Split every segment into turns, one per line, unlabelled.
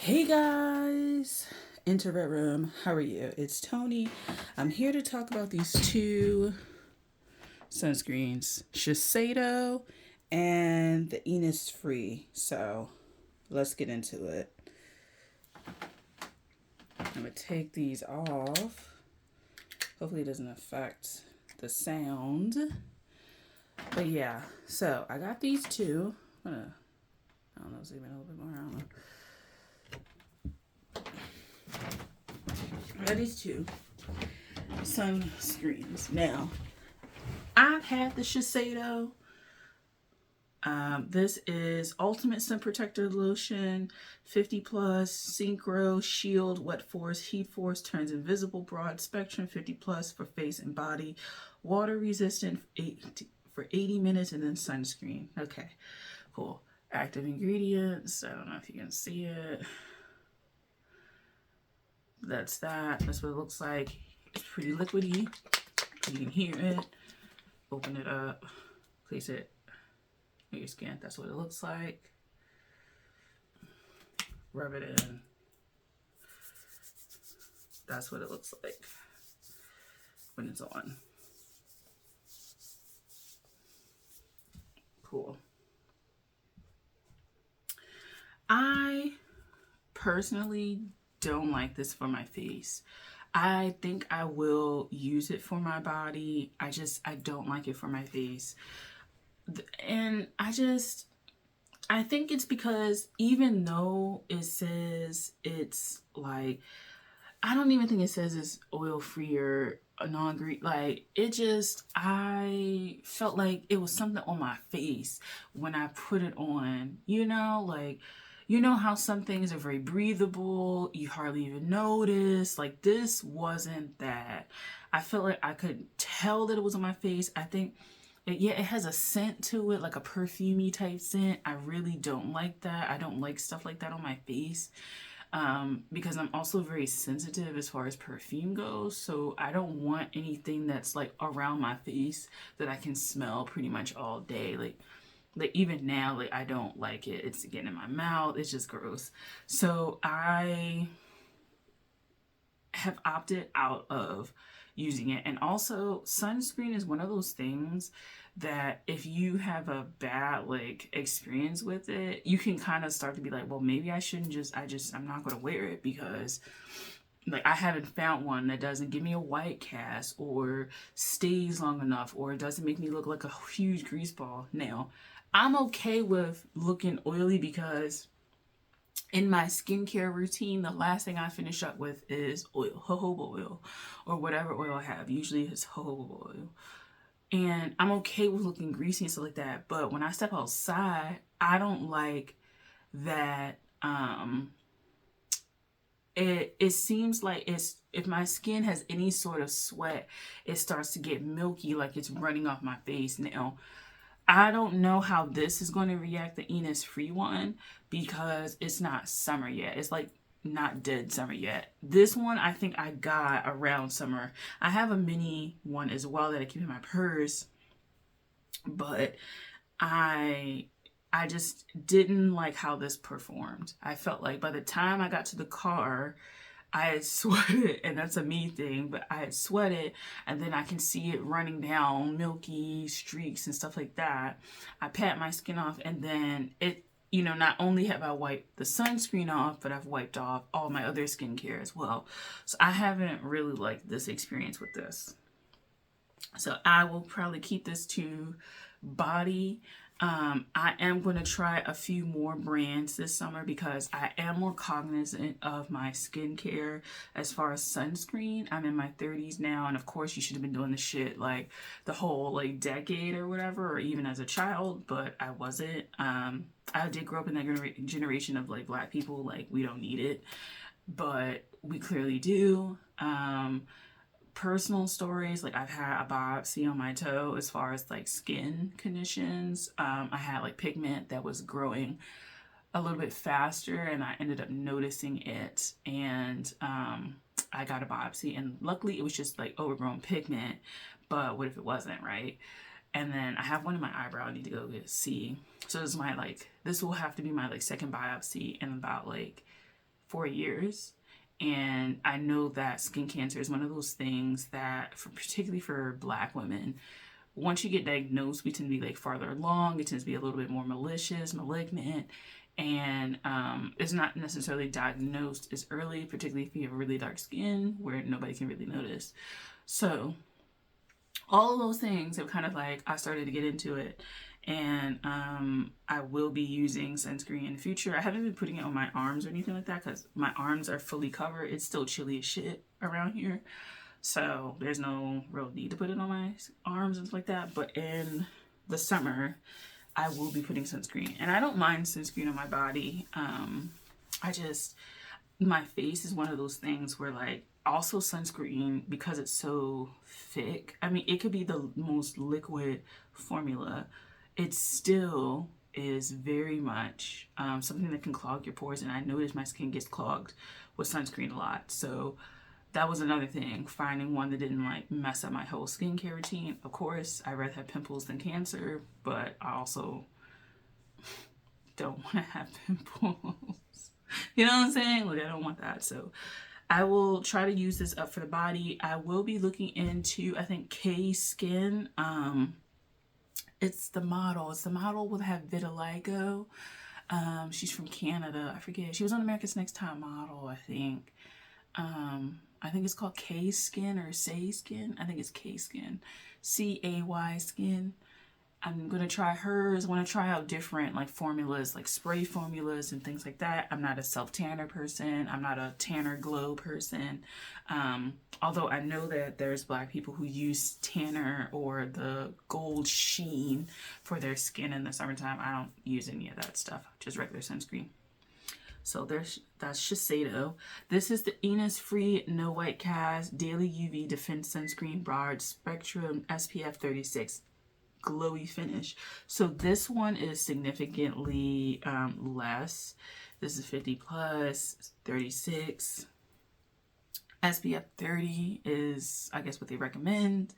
Hey guys, Introvert Room, how are you? It's Tony. I'm here to talk about these two sunscreens, Shiseido and the INNISFREE. So let's get into it. I'm gonna take these off. Hopefully it doesn't affect the sound. But yeah, so I got these two. I don't know, zoom in a little bit more. I don't know. I got these two sunscreens. Now, I've had the Shiseido. This is Ultimate Sun Protector Lotion, 50 plus, Synchro, Shield, Wet Force, Heat Force, turns invisible, broad spectrum, 50 plus for face and body, water resistant for 80 minutes, and then sunscreen. Okay, cool. Active ingredients. I don't know if you can see it. That's that. That's what it looks like. It's pretty liquidy. You can hear it. Open it up. Place it on your skin. That's what it looks like. Rub it in. That's what it looks like when it's on. Cool. I personally don't like this for my face. I think I will use it for my body. I don't like it for my face. And I think it's because even though it says it's like, I don't even think it says it's oil free or non-grease. Like, I felt like it was something on my face when I put it on, like, you know how some things are very breathable, you hardly even notice. Like, this wasn't that. I felt like I could tell that it was on my face. I think it has a scent to it, like a perfumey type scent. I really don't like that. I don't like stuff like that on my face. Because I'm also very sensitive as far as perfume goes. So I don't want anything that's like around my face that I can smell pretty much all day. Like even now, like I don't like it. It's getting in my mouth. It's just gross. So I have opted out of using it. And also, sunscreen is one of those things that if you have a bad like experience with it, you can kind of start to be like, well, maybe I shouldn't I'm not going to wear it because like I haven't found one that doesn't give me a white cast or stays long enough or it doesn't make me look like a huge grease ball. Now, I'm okay with looking oily because in my skincare routine, the last thing I finish up with is oil, jojoba oil, or whatever oil I have. Usually it's jojoba oil. And I'm okay with looking greasy and stuff like that. But when I step outside, I don't like that. It seems like if my skin has any sort of sweat, it starts to get milky, like it's running off my face. Now, I don't know how this is going to react, the Innisfree one, because it's not summer yet. It's like not dead summer yet. This one I think I got around summer. I have a mini one as well that I keep in my purse, but I I just didn't like how this performed. I felt like by the time I got to the car, I had sweated, and that's a me thing, but I had sweated, and then I can see it running down, milky streaks and stuff like that. I pat my skin off, and then not only have I wiped the sunscreen off, but I've wiped off all my other skincare as well. So I haven't really liked this experience with this. So I will probably keep this to body. I am going to try a few more brands this summer because I am more cognizant of my skincare as far as sunscreen. I'm in my 30s now, and of course you should have been doing this shit like the whole like decade or whatever, or even as a child, but I wasn't. I did grow up in that generation of like black people, like we don't need it, but we clearly do. Personal stories, like I've had a biopsy on my toe as far as like skin conditions. I had like pigment that was growing a little bit faster and I ended up noticing it, and I got a biopsy, and luckily it was just like overgrown pigment, but what if it wasn't, right? And then I have one in my eyebrow I need to go see. So this will have to be my like second biopsy in about like 4 years. And I know that skin cancer is one of those things that, particularly for Black women, once you get diagnosed, we tend to be like farther along. It tends to be a little bit more malicious, malignant, and it's not necessarily diagnosed as early, particularly if you have really dark skin where nobody can really notice. So all of those things have kind of like, I started to get into it, and I will be using sunscreen in the future. I haven't been putting it on my arms or anything like that because my arms are fully covered. It's still chilly as shit around here, so there's no real need to put it on my arms and stuff like that. But in the summer, I will be putting sunscreen, and I don't mind sunscreen on my body. My face is one of those things where, like, also sunscreen, because it's so thick, I mean, it could be the most liquid formula, it still is very much something that can clog your pores. And I notice my skin gets clogged with sunscreen a lot. So that was another thing, finding one that didn't like mess up my whole skincare routine. Of course, I'd rather have pimples than cancer, but I also don't want to have pimples. You know what I'm saying? Like, I don't want that. So I will try to use this up for the body. I will be looking into, I think, K Skin. It's the model. It's the model will have vitiligo. She's from Canada. I forget. She was on America's Next Top Model, I think. I think it's called K Skin or Say Skin. I think it's K Skin. C-A-Y Skin. I'm going to try hers. I want to try out different like formulas, like spray formulas and things like that. I'm not a self-tanner person. I'm not a tanner glow person. Although I know that there's Black people who use tanner or the gold sheen for their skin in the summertime. I don't use any of that stuff, just regular sunscreen. So that's Shiseido. This is the INNISFREE No White Cast Daily UV Defense Sunscreen Broad Spectrum SPF 36. Glowy finish. So this one is significantly less. This is 50 plus, 36. SPF 30 is, I guess, what they recommend.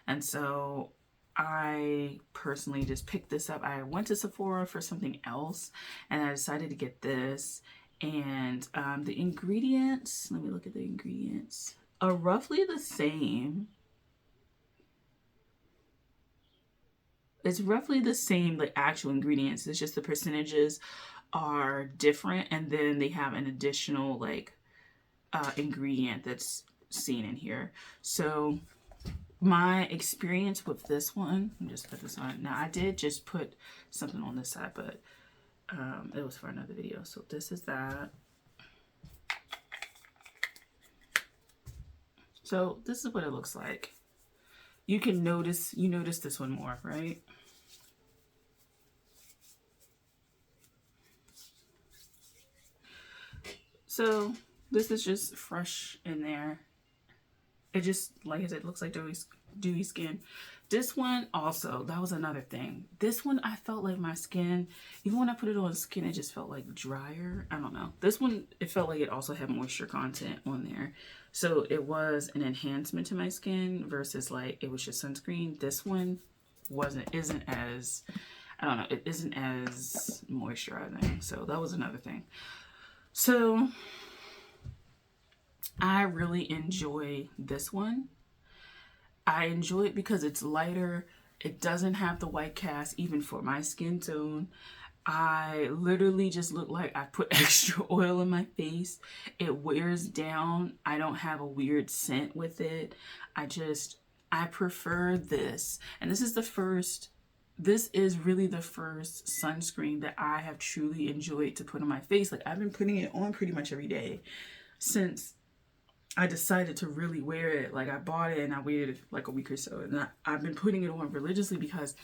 And so I personally just picked this up. I went to Sephora for something else, and I decided to get this. And the ingredients, let me look at the ingredients, are roughly the same. It's roughly the same, like actual ingredients. It's just the percentages are different, and then they have an additional like ingredient that's seen in here. So my experience with this one, let me just put this on. Now I did just put something on this side, but it was for another video. So this is that. So this is what it looks like. You can notice, you notice this one more, right? So this is just fresh in there. It just, like I said, looks like dewy skin. This one also, that was another thing. This one, I felt like my skin, even when I put it on skin, it just felt like drier. I don't know. This one, it felt like it also had moisture content on there. So it was an enhancement to my skin versus like it was just sunscreen. This one isn't as, I don't know, it isn't as moisturizing. So that was another thing. So I really enjoy this one. I enjoy it because it's lighter. It doesn't have the white cast, even for my skin tone. I literally just look like I put extra oil in my face. It wears down. I don't have a weird scent with it. I prefer this. And this is really the first sunscreen that I have truly enjoyed to put on my face. Like, I've been putting it on pretty much every day since I decided to really wear it. Like, I bought it and I waited like a week or so, and I've been putting it on religiously because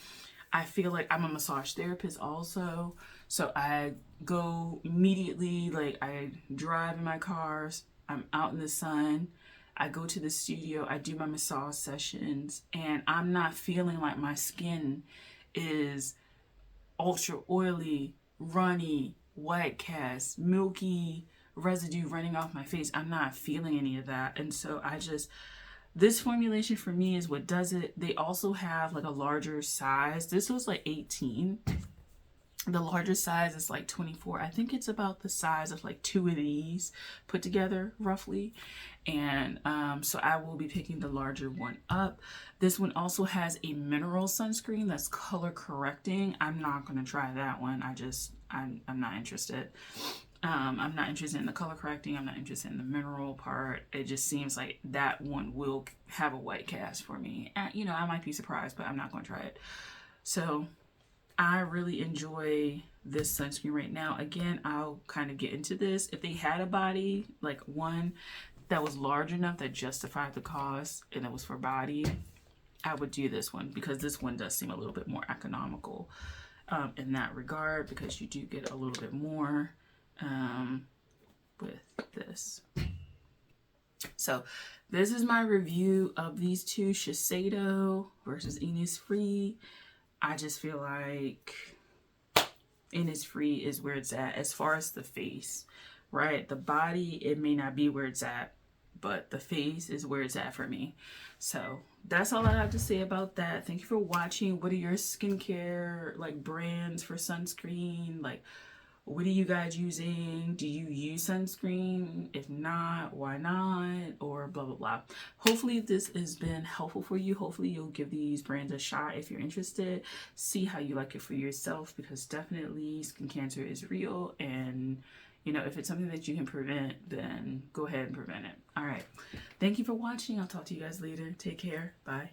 I feel like I'm a massage therapist also. So I go immediately, like I drive in my cars, I'm out in the sun, I go to the studio, I do my massage sessions, and I'm not feeling like my skin is ultra oily, runny, white cast, milky residue running off my face. I'm not feeling any of that. And so this formulation for me is what does it. They also have like a larger size. This was like 18. The larger size is like 24. I think it's about the size of like 2 of these put together roughly. And so I will be picking the larger one up. This one also has a mineral sunscreen that's color correcting. I'm not going to try that one. I'm not interested. I'm not interested in the color correcting. I'm not interested in the mineral part. It just seems like that one will have a white cast for me. And, you know, I might be surprised, but I'm not going to try it. So I really enjoy this sunscreen right now. Again, I'll kind of get into this. If they had a body, like one that was large enough that justified the cost and it was for body, I would do this one, because this one does seem a little bit more economical in that regard, because you do get a little bit more with this. So this is my review of these two, Shiseido versus INNISFREE. I just feel like INNISFREE is where it's at as far as the face, right? The body, it may not be where it's at, but the face is where it's at for me. So that's all I have to say about that. Thank you for watching. What are your skincare like brands for sunscreen? Like, what are you guys using? Do you use sunscreen? If not, why not? Or blah, blah, blah. Hopefully this has been helpful for you. Hopefully you'll give these brands a shot if you're interested. See how you like it for yourself, because definitely skin cancer is real. And, you know, if it's something that you can prevent, then go ahead and prevent it. All right. Thank you for watching. I'll talk to you guys later. Take care. Bye.